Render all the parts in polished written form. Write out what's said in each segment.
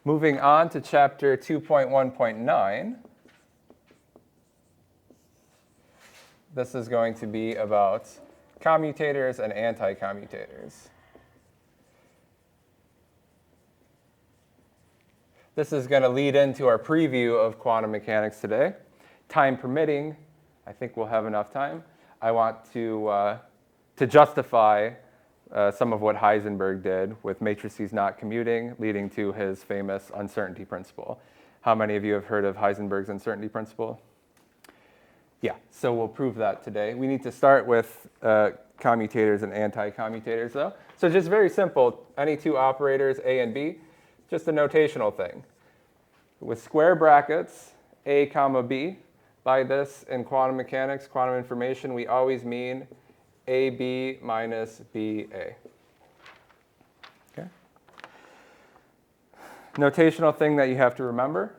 Moving on to chapter 2.1.9. This is going to be about commutators and anti-commutators. This is going to lead into our preview of quantum mechanics today. Time permitting, I think we'll have enough time. I want to justify some of what Heisenberg did with matrices not commuting, leading to his famous uncertainty principle. How many of you have heard of Heisenberg's uncertainty principle? Yeah, so we'll prove that today. We need to start with commutators and anti-commutators, though. So just very simple, any two operators, A and B, just a notational thing. With square brackets, A comma B, by this in quantum mechanics, quantum information, we always mean AB minus BA. Okay. Notational thing that you have to remember.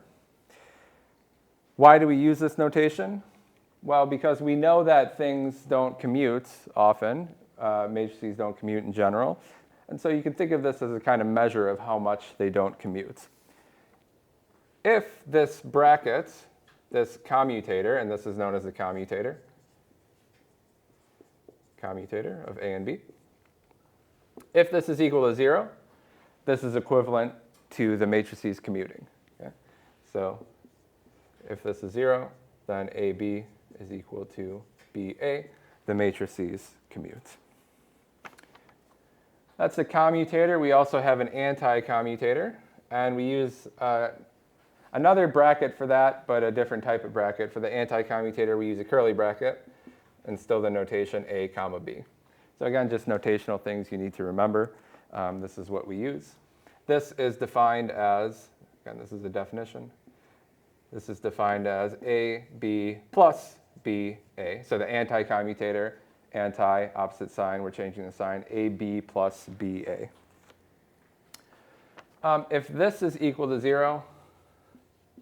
Why do we use this notation? Well, because we know that things don't commute often. Matrices don't commute in general. And so you can think of this as a kind of measure of how much they don't commute. If this bracket, this commutator, and this is known as the commutator of A and B, if this is equal to 0, this is equivalent to the matrices commuting. Okay? So if this is 0, then AB is equal to BA, the matrices commute. That's a commutator. We also have an anti-commutator, and we use another bracket for that, but a different type of bracket. For the anti-commutator, we use a curly bracket, and still the notation A comma B. So again, just notational things you need to remember. This is what we use. This is defined as, again, this is the definition. This is defined as AB plus BA. So the anti-commutator, anti, opposite sign, we're changing the sign, AB plus BA. If this is equal to 0,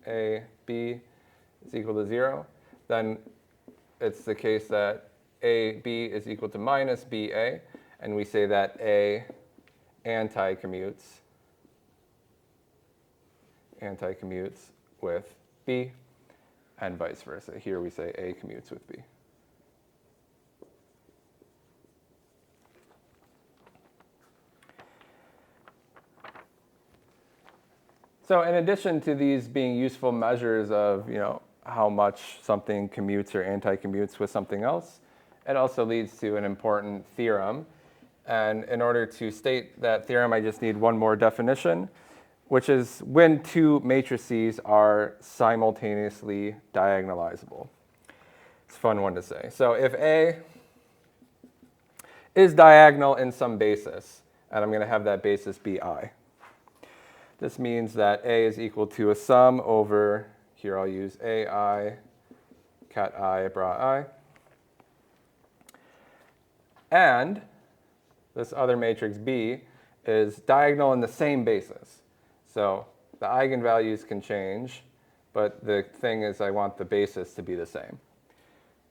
AB is equal to 0, then it's the case that AB is equal to minus BA, and we say that A anti-commutes with B, and vice versa. Here we say A commutes with B. So in addition to these being useful measures of, how much something commutes or anti-commutes with something else, it also leads to an important theorem. And in order to state that theorem, I just need one more definition, which is when two matrices are simultaneously diagonalizable. It's a fun one to say. So if A is diagonal in some basis, and I'm going to have that basis be I, this means that A is equal to a sum over, here I'll use AI, cat I, bra I. And this other matrix B is diagonal in the same basis. So the eigenvalues can change, but the thing is I want the basis to be the same.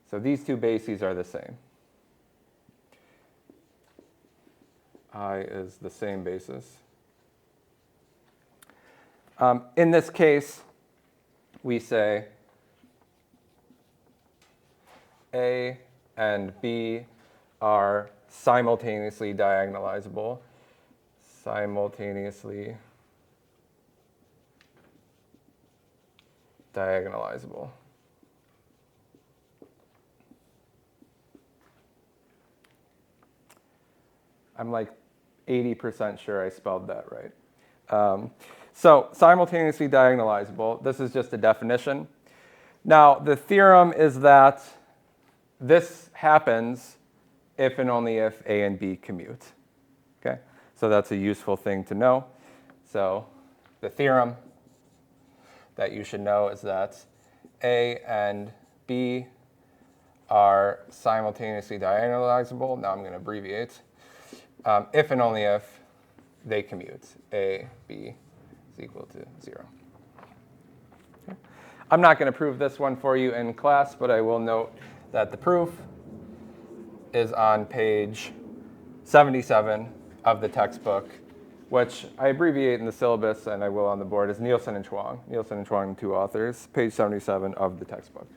So these two bases are the same. I is the same basis. In this case, we say A and B are simultaneously diagonalizable. Simultaneously diagonalizable. I'm like 80% sure I spelled that right. So simultaneously diagonalizable, this is just a definition. Now, the theorem is that this happens if and only if A and B commute. Okay? So that's a useful thing to know. So the theorem that you should know is that A and B are simultaneously diagonalizable. Now I'm going to abbreviate. If and only if they commute. A, B is equal to 0. Okay. I'm not going to prove this one for you in class, but I will note that the proof is on page 77 of the textbook which I abbreviate in the syllabus and I will on the board, is Nielsen and Chuang. Nielsen and Chuang, two authors, page 77 of the textbook.